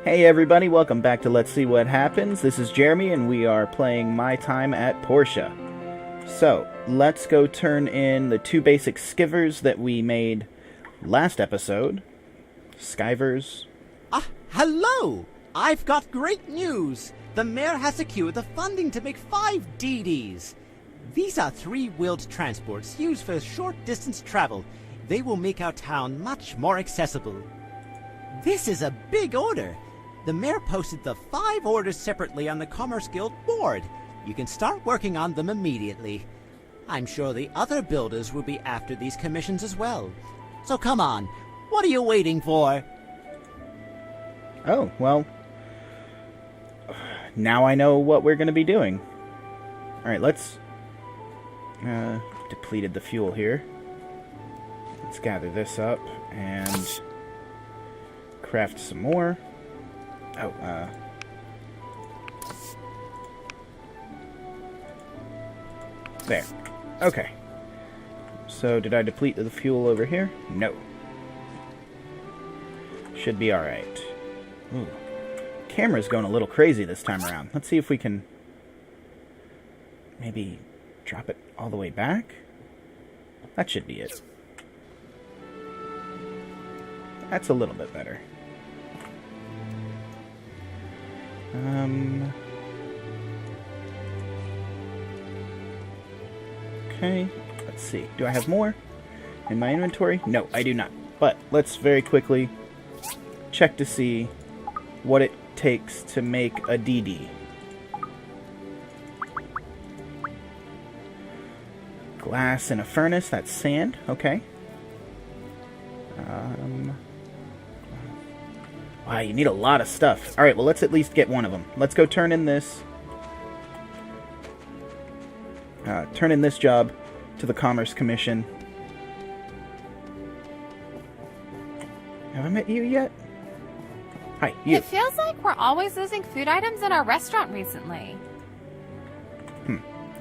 Hey everybody, welcome back to Let's See What Happens. This is Jeremy and we are playing My Time at Portia. So, let's go turn in the two basic skivers that we made last episode. Skivers. Hello! I've got great news! The mayor has secured the funding to make 5 DDs. These are 3-wheeled transports used for short-distance travel. They will make our town much more accessible. This is a big order. The mayor posted the 5 orders separately on the Commerce Guild board. You can start working on them immediately. I'm sure the other builders will be after these commissions as well. So come on, what are you waiting for? Oh, well, now I know what we're going to be doing. Alright, let's... depleted the fuel here. Let's gather this up and craft some more. Oh, there. Okay. So, did I deplete the fuel over here? No. Should be alright. Ooh. Camera's going a little crazy this time around. Let's see if we can maybe drop it all the way back. That should be it. That's a little bit better. Okay, let's see. Do I have more in my inventory? No, I do not. But let's very quickly check to see what it takes to make a DD. Glass in a furnace, that's sand. Okay. Wow, you need a lot of stuff. Alright, well, let's at least get one of them. Let's go turn in this... turn in this job to the Commerce Commission. Have I met you yet? Hi, you. It feels like we're always losing food items in our restaurant recently.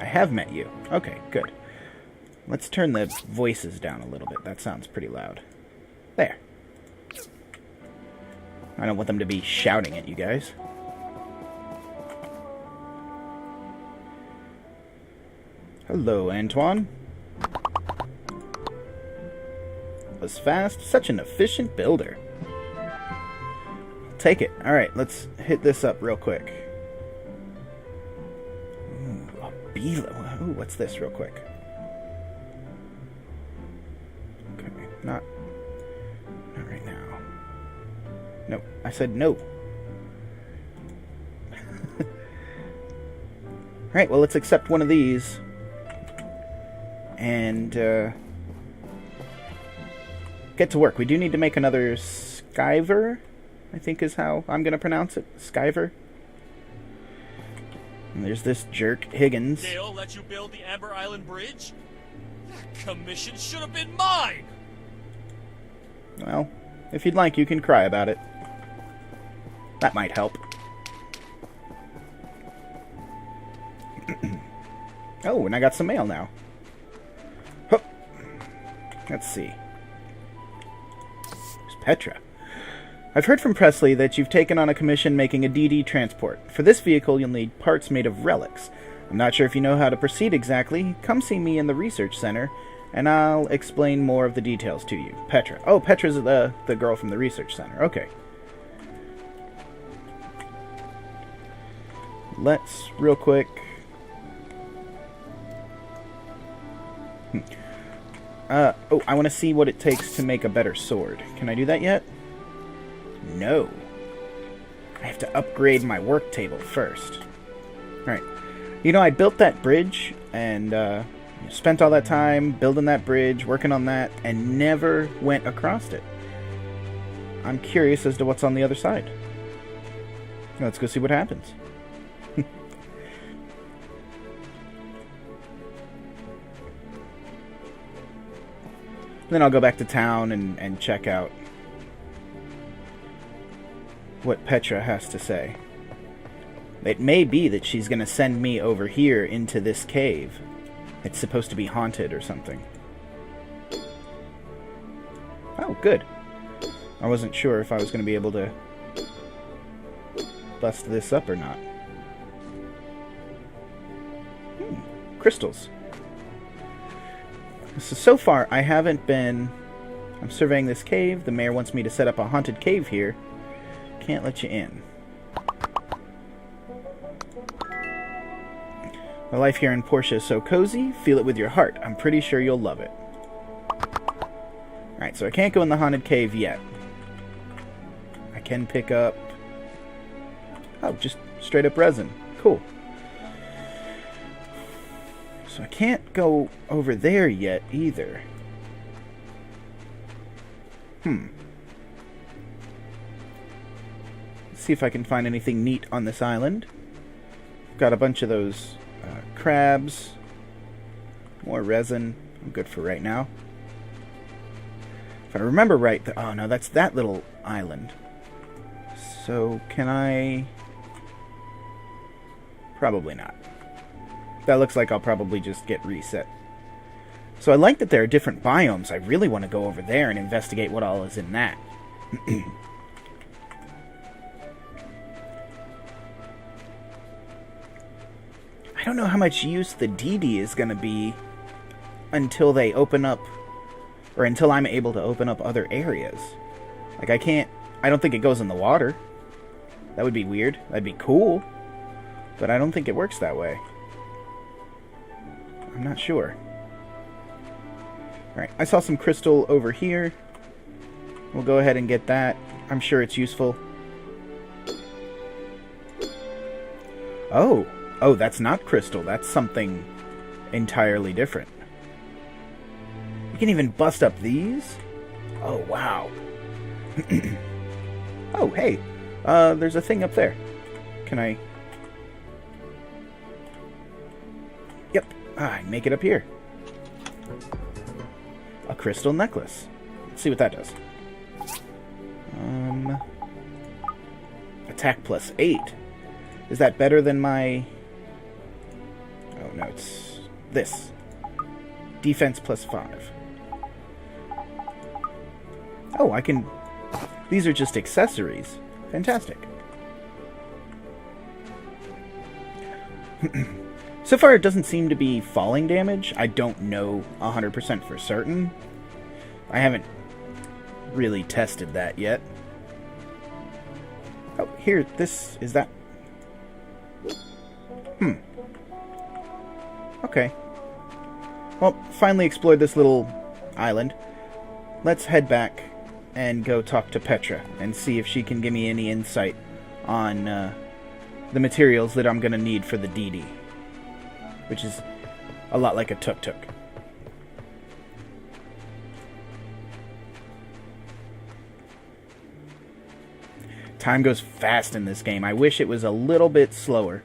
I have met you. Okay, good. Let's turn the voices down a little bit. That sounds pretty loud. There. I don't want them to be shouting at you guys. Hello, Antoine. Was fast. Such an efficient builder. I'll take it. Alright, let's hit this up real quick. Ooh, a beelo. Ooh, what's this real quick? Okay, not right now. No, I said no. Alright, well, let's accept one of these. And, get to work. We do need to make another skiver, I think is how I'm going to pronounce it. Skiver. And there's this jerk, Higgins. Dale let you build the Amber Island Bridge? That commission should have been mine! Well, if you'd like, you can cry about it. That might help. Oh, and I got some mail now. Hup. Let's see. There's Petra. I've heard from Presley that you've taken on a commission making a DD transport. For this vehicle, you'll need parts made of relics. I'm not sure if you know how to proceed exactly. Come see me in the research center, and I'll explain more of the details to you. Petra. Oh, Petra's the girl from the research center. Okay. Let's, real quick... oh, I want to see what it takes to make a better sword. Can I do that yet? No. I have to upgrade my work table first. Alright. You know, I built that bridge, and spent all that time building that bridge, working on that, and never went across it. I'm curious as to what's on the other side. Let's go see what happens. Then I'll go back to town and check out what Petra has to say. It may be that she's going to send me over here into this cave. It's supposed to be haunted or something. Oh, good. I wasn't sure if I was going to be able to bust this up or not. Crystals. So far, I haven't been... I'm surveying this cave. The mayor wants me to set up a haunted cave here. Can't let you in. The life here in Portia is so cozy. Feel it with your heart. I'm pretty sure you'll love it. Alright, so I can't go in the haunted cave yet. I can pick up... Oh, just straight up resin. Cool. So I can't go over there yet either. Let's see if I can find anything neat on this island. Got a bunch of those crabs. More resin. I'm good for right now. If I remember right... Oh, no, that's that little island. So, can I... Probably not. That looks like I'll probably just get reset. So I like that there are different biomes. I really want to go over there and investigate what all is in that. I don't know how much use the DD is going to be until they open up, or until I'm able to open up other areas. Like, I don't think it goes in the water. That would be weird. That'd be cool. But I don't think it works that way. I'm not sure. Alright, I saw some crystal over here. We'll go ahead and get that. I'm sure it's useful. Oh! Oh, that's not crystal. That's something entirely different. You can even bust up these? Oh, wow. Oh, hey. There's a thing up there. Can I... Yep. I make it up here. A crystal necklace. Let's see what that does. Attack plus 8. Is that better than my... Oh, no, it's this. Defense plus 5. Oh, I can... These are just accessories. Fantastic. So far, it doesn't seem to be falling damage. I don't know 100% for certain. I haven't really tested that yet. Oh, here, this... Is that... Okay. Well, finally explored this little island. Let's head back and go talk to Petra and see if she can give me any insight on the materials that I'm going to need for the DD. Which is a lot like a tuk-tuk. Time goes fast in this game. I wish it was a little bit slower.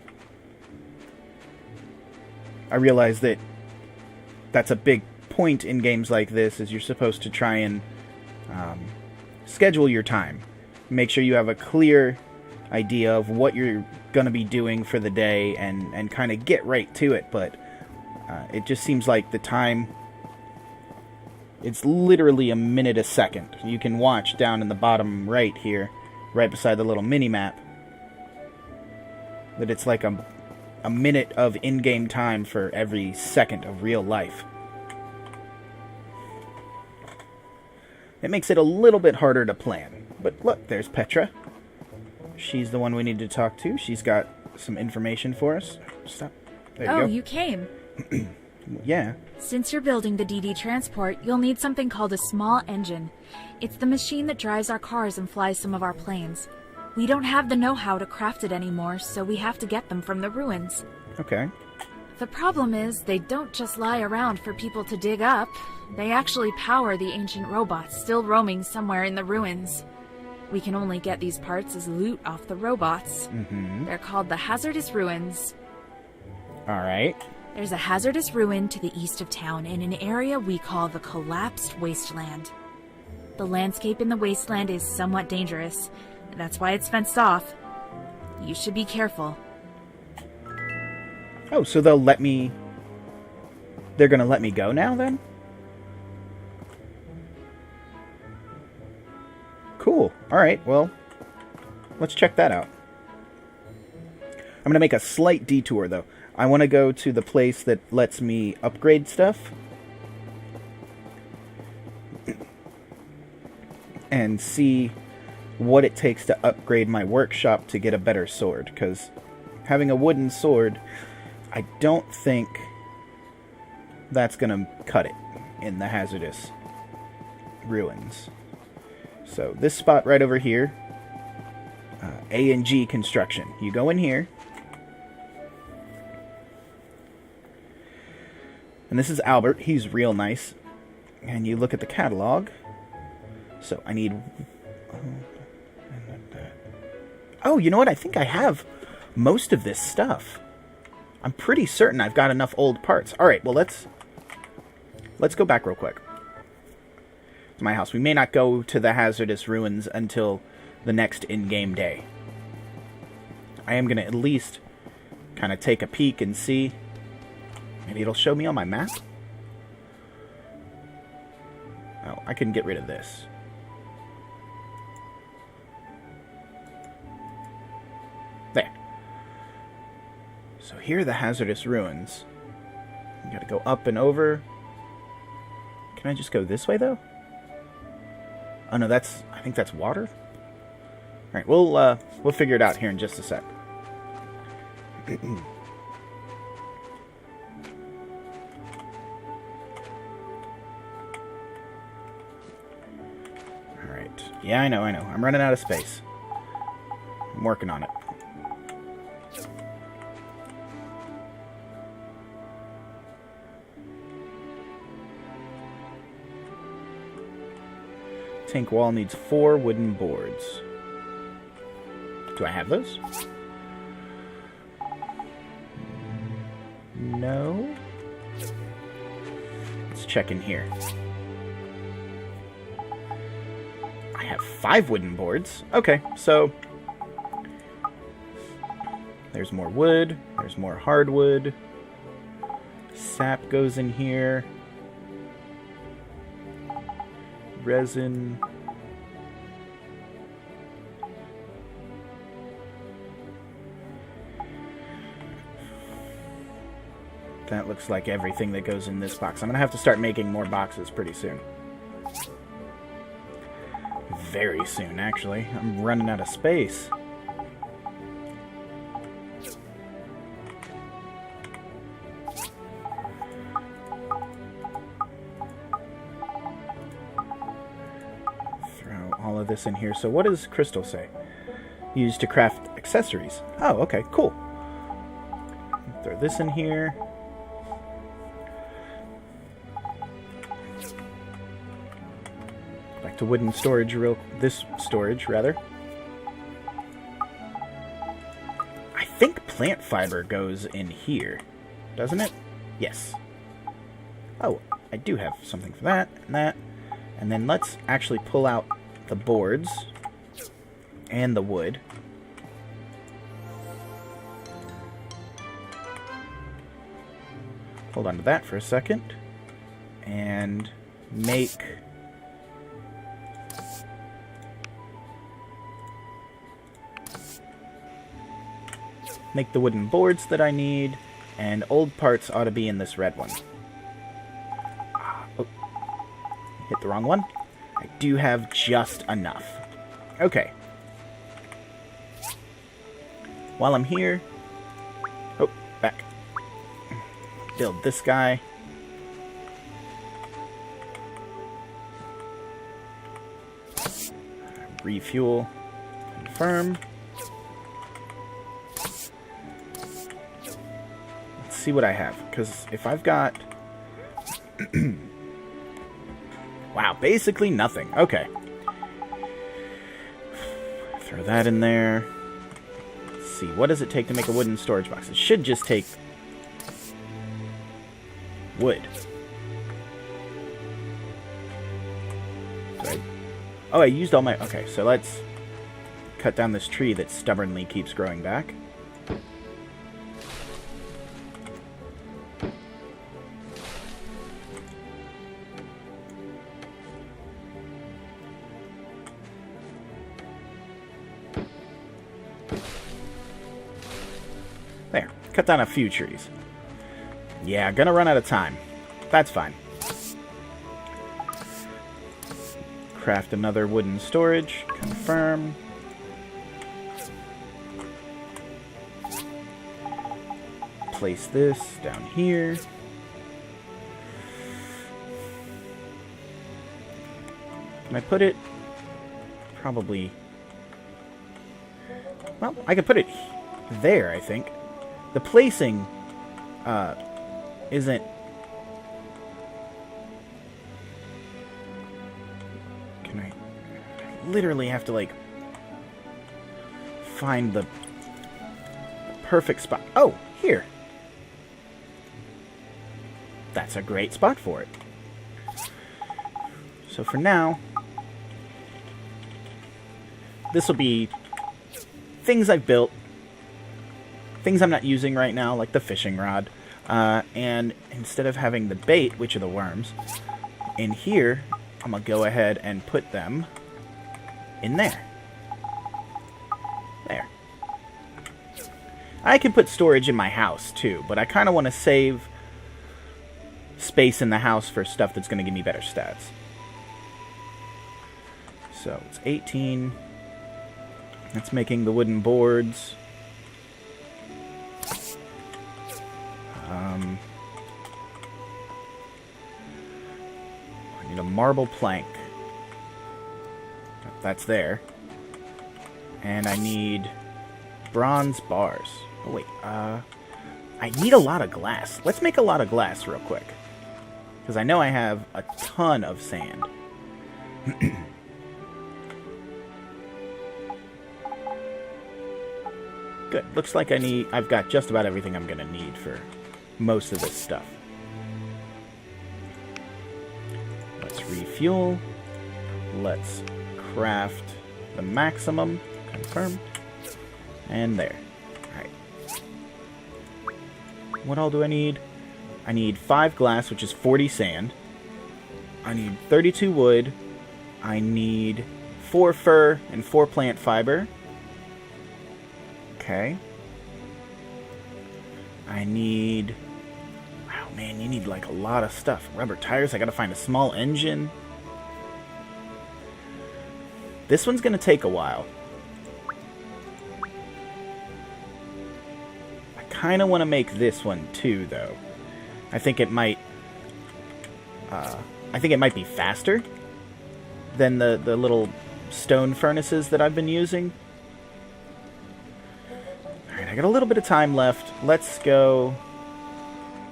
I realize that that's a big point in games like this, is you're supposed to try and schedule your time. Make sure you have a clear idea of what you're going to be doing for the day and kind of get right to it, but it just seems like the time, it's literally a minute a second. You can watch down in the bottom right here, right beside the little mini-map, that it's like a minute of in-game time for every second of real life. It makes it a little bit harder to plan. But look, there's Petra. She's the one we need to talk to. She's got some information for us. Stop. There you go. Oh, you came. Yeah. Since you're building the DD transport, you'll need something called a small engine. It's the machine that drives our cars and flies some of our planes. We don't have the know-how to craft it anymore, so we have to get them from the ruins. Okay. The problem is, they don't just lie around for people to dig up. They actually power the ancient robots still roaming somewhere in the ruins. We can only get these parts as loot off the robots. They're called the hazardous ruins. Alright. There's a hazardous ruin to the east of town in an area we call the collapsed wasteland. The landscape in the wasteland is somewhat dangerous. That's why it's fenced off. You should be careful. Oh, so they'll let me... They're gonna let me go now, then? Cool. Alright, well, let's check that out. I'm going to make a slight detour, though. I want to go to the place that lets me upgrade stuff. And see what it takes to upgrade my workshop to get a better sword. Because having a wooden sword, I don't think that's going to cut it in the hazardous ruins. So this spot right over here, A and G construction. You go in here. And this is Albert. He's real nice. And you look at the catalog. So I need... Oh, you know what? I think I have most of this stuff. I'm pretty certain I've got enough old parts. Alright, well let's go back real quick to my house. We may not go to the hazardous ruins until the next in-game day. I am going to at least kind of take a peek and see. Maybe it'll show me on my map. Oh, I can get rid of this. There. So here are the hazardous ruins. You gotta go up and over. Can I just go this way, though? Oh, no, I think that's water? Alright, we'll figure it out here in just a sec. Alright. Yeah, I know. I'm running out of space. I'm working on it. Tank wall needs 4 wooden boards. Do I have those? No. Let's check in here. I have 5 wooden boards. Okay, so there's more wood. There's more hardwood. Sap goes in here. Resin. That looks like everything that goes in this box. I'm gonna have to start making more boxes pretty soon. Very soon, actually. I'm running out of space. All of this in here. So what does crystal say? Used to craft accessories. Oh, okay, cool. Throw this in here. Back to wooden storage this storage, rather. I think plant fiber goes in here. Doesn't it? Yes. Oh, I do have something for that and that. And then let's actually pull out the boards and the wood. Hold on to that for a second. And make the wooden boards that I need, and old parts ought to be in this red one. Oh, hit the wrong one. I do have just enough. Okay. While I'm here... Oh, back. Build this guy. Refuel. Confirm. Let's see what I have. Because if I've got... Wow, basically nothing. Okay. Throw that in there. Let's see, what does it take to make a wooden storage box? It should just take wood. Oh, I used all my... Okay, so let's cut down this tree that stubbornly keeps growing back. There. Cut down a few trees. Yeah, gonna run out of time. That's fine. Craft another wooden storage. Confirm. Place this down here. Can I put it? Probably. Well, I could put it there, I think. The placing isn't... Can I literally have to, like, find the perfect spot. Oh, here. That's a great spot for it. So for now, this will be things I've built, things I'm not using right now, like the fishing rod. And instead of having the bait, which are the worms, in here, I'm going to go ahead and put them in there. There. I can put storage in my house, too, but I kind of want to save space in the house for stuff that's going to give me better stats. So, it's 18. That's making the wooden boards. I need a marble plank. That's there. And I need bronze bars. Oh, wait. I need a lot of glass. Let's make a lot of glass real quick. Because I know I have a ton of sand. Good. Looks like I've got just about everything I'm going to need for most of this stuff. Let's refuel. Let's craft the maximum. Confirm. And there. Alright. What all do I need? I need 5 glass, which is 40 sand. I need 32 wood. I need 4 fur and 4 plant fiber. Okay. I need... Wow, man, you need like a lot of stuff. Rubber tires, I gotta find a small engine. This one's gonna take a while. I kinda wanna make this one too, though. I think it might be faster than the little stone furnaces that I've been using. Alright, I got a little bit of time left. Let's go...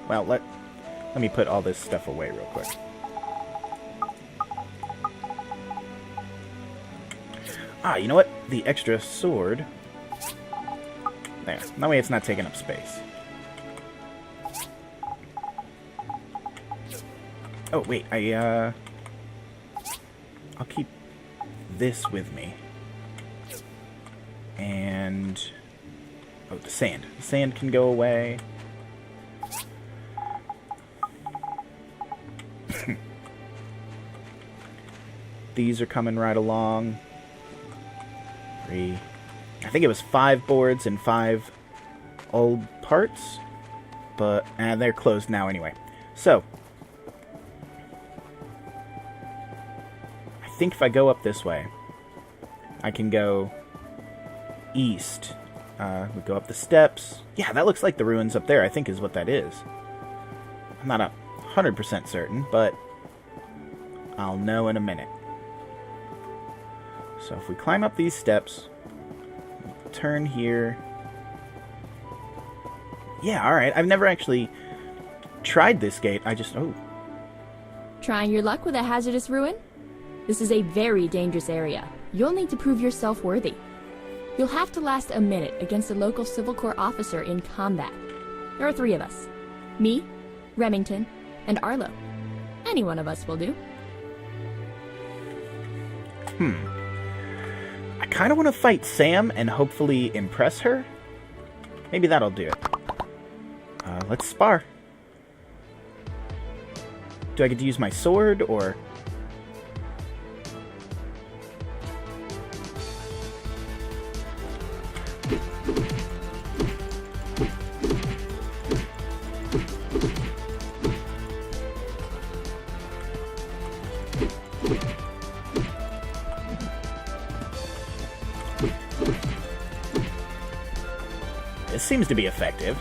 Well, let me put all this stuff away real quick. Ah, you know what? The extra sword. There. That way it's not taking up space. Oh, wait, I'll keep this with me. And... Oh, the sand. The sand can go away. These are coming right along. 3. I think it was 5 boards and 5 old parts. But, they're closed now anyway. So, I think if I go up this way, I can go east. We go up the steps. Yeah, that looks like the ruins up there, I think is what that is. I'm not 100% certain, but I'll know in a minute. So if we climb up these steps, turn here. Yeah, alright. I've never actually tried this gate. Oh. Trying your luck with a hazardous ruin? This is a very dangerous area. You'll need to prove yourself worthy. You'll have to last a minute against a local Civil Corps officer in combat. There are 3 of us. Me, Remington, and Arlo. Any one of us will do. I kind of want to fight Sam and hopefully impress her. Maybe that'll do it. Let's spar. Do I get to use my sword, or... This seems to be effective.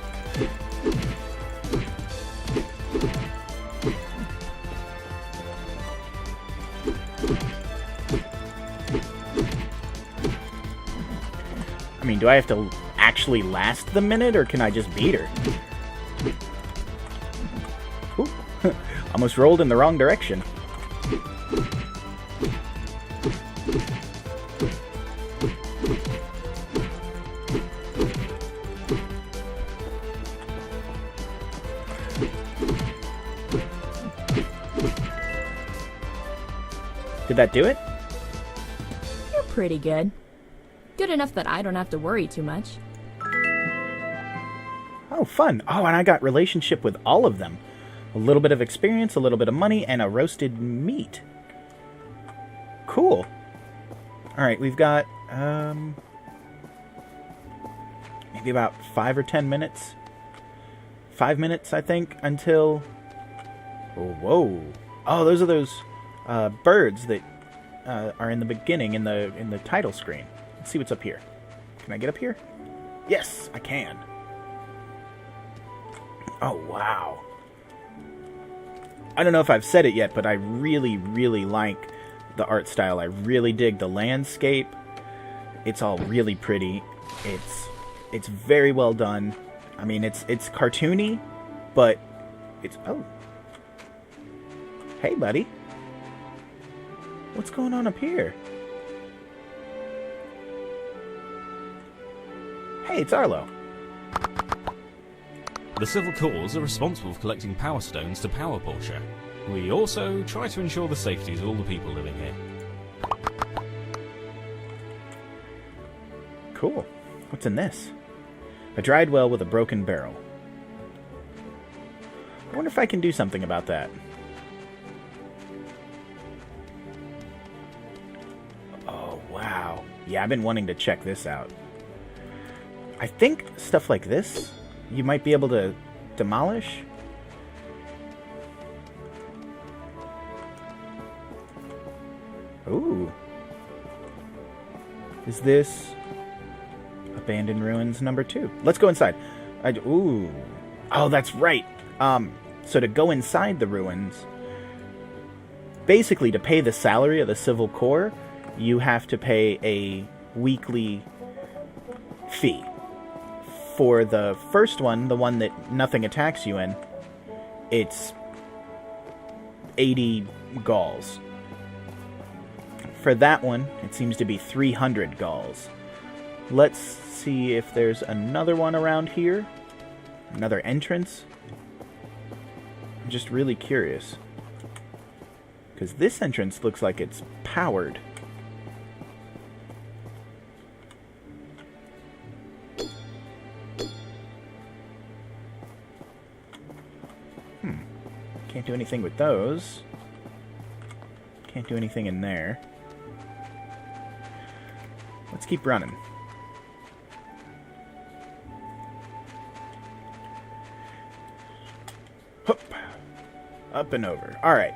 I mean, do I have to actually last the minute, or can I just beat her? Ooh, almost rolled in the wrong direction. Did that do it? You're pretty good. Good enough that I don't have to worry too much. Oh, fun. Oh, and I got relationship with all of them. A little bit of experience, a little bit of money, and a roasted meat. Cool. Alright, we've got, maybe about 5 or 10 minutes. 5 minutes, I think, until... Oh, whoa. Oh, those are those birds that are in the beginning, in the title screen. Let's see what's up here. Can I get up here? Yes, I can. Oh, wow. I don't know if I've said it yet, but I really, really like the art style. I really dig the landscape. It's all really pretty. It's very well done. I mean, it's cartoony, but it's... Oh. Hey, buddy. What's going on up here? Hey, it's Arlo. The Civil Corps are responsible for collecting power stones to power Portia. We also try to ensure the safety of all the people living here. Cool. What's in this? A dried well with a broken barrel. I wonder if I can do something about that. Oh, wow. Yeah, I've been wanting to check this out. I think stuff like this, you might be able to demolish. Ooh. Is this Abandoned Ruins number 2? Let's go inside. Ooh. Oh, that's right. So to go inside the ruins, basically to pay the salary of the Civil Corps, you have to pay a weekly fee. For the first one, the one that nothing attacks you in, it's 80 galls. For that one, it seems to be 300 galls. Let's see if there's another one around here. Another entrance. I'm just really curious. Because this entrance looks like it's powered. Can't do anything with those. Can't do anything in there. Let's keep running. Hup. Up and over. Alright.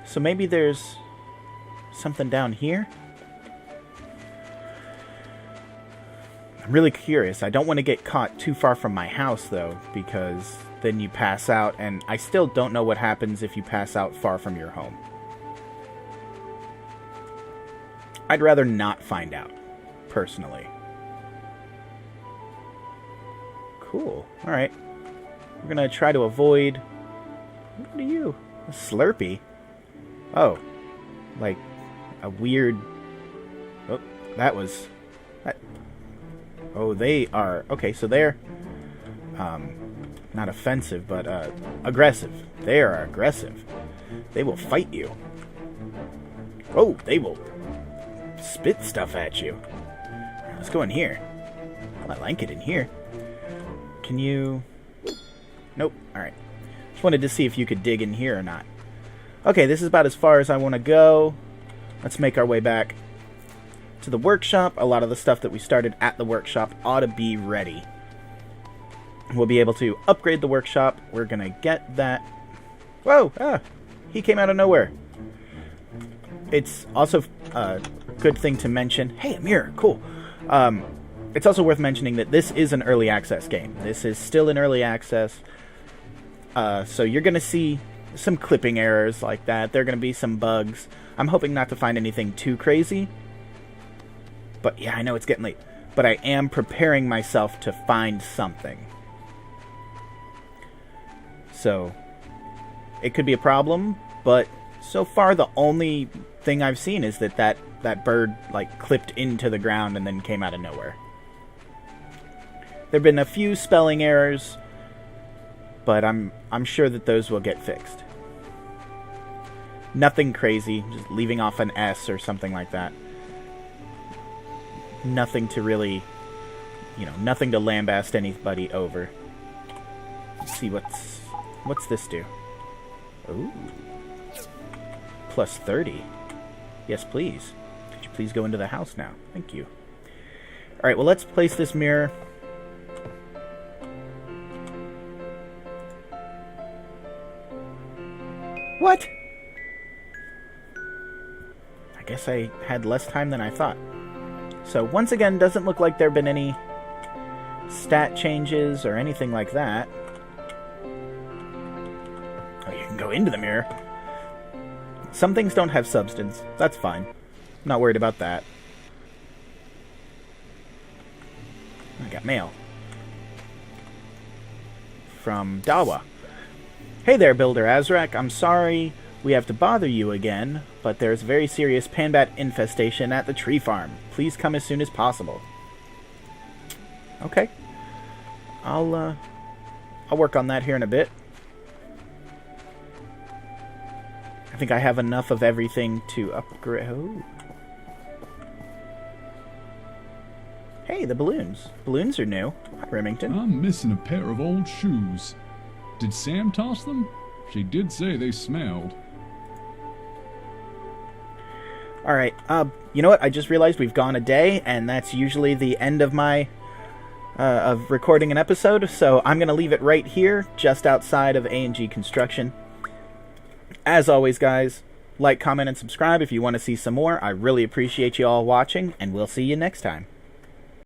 So maybe there's something down here? I'm really curious. I don't want to get caught too far from my house, though, because then you pass out, and I still don't know what happens if you pass out far from your home. I'd rather not find out, personally. Cool. Alright. We're gonna try to avoid... What are you? A Slurpee? Oh. Like, a weird... Oh, that was... That... Oh, they are... Okay, so they're... Not offensive, but, aggressive. They are aggressive. They will fight you. Oh, they will spit stuff at you. Let's go in here. I like it in here. Can you... Nope. Alright. Just wanted to see if you could dig in here or not. Okay, this is about as far as I want to go. Let's make our way back to the workshop. A lot of the stuff that we started at the workshop ought to be ready. We'll be able to upgrade the workshop. We're going to get that... Whoa! Ah! He came out of nowhere. It's also a good thing to mention... Hey, a mirror! Cool. It's also worth mentioning that this is an early access game. This is still in early access. So you're going to see some clipping errors like that. There are going to be some bugs. I'm hoping not to find anything too crazy. But yeah, I know it's getting late. But I am preparing myself to find something. So it could be a problem, but so far the only thing I've seen is that bird like clipped into the ground and then came out of nowhere. There've been a few spelling errors, but I'm sure that those will get fixed. Nothing crazy, just leaving off an S or something like that. Nothing to really, nothing to lambast anybody over. Let's see what's this do? Ooh. Plus 30. Yes, please. Could you please go into the house now? Thank you. Alright, well, let's place this mirror. What? I guess I had less time than I thought. So, once again, doesn't look like there have been any stat changes or anything like that. Oh, you can go into the mirror. Some things don't have substance. That's fine. I'm not worried about that. I got mail. From Dawa. Hey there, Builder Azrak. I'm sorry we have to bother you again, but there's a very serious panbat infestation at the tree farm. Please come as soon as possible. Okay. I'll work on that here in a bit. I think I have enough of everything to upgrade. Oh. Hey, the balloons. Balloons are new. Hi, Remington. I'm missing a pair of old shoes. Did Sam toss them? She did say they smelled. Alright, you know what? I just realized we've gone a day, and that's usually the end of my, of recording an episode, so I'm gonna leave it right here, just outside of A&G Construction. As always, guys, like, comment, and subscribe if you want to see some more. I really appreciate you all watching, and we'll see you next time.